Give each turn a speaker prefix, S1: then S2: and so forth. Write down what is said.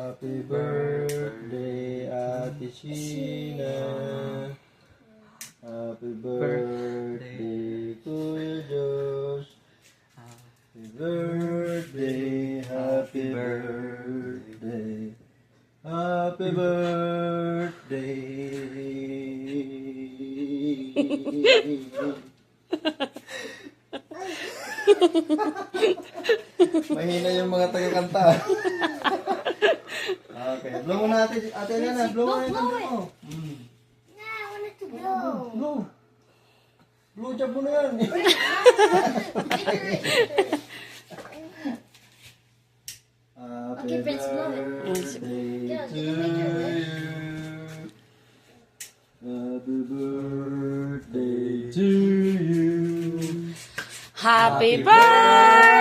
S1: Happy birthday, Ate Sheena. Happy birthday, Kuya Josh. Happy birthday, happy birthday. Happy birthday. Mahina yung mga taga-kanta. Okay, blow mo na ate Elena, blow mo na yung kanta mo.
S2: I want it to blow.
S1: Blow. Blow job mo na yan.
S2: Okay, Prince, blow it.
S1: Birthday to you. Happy birthday to you.
S3: Happy birthday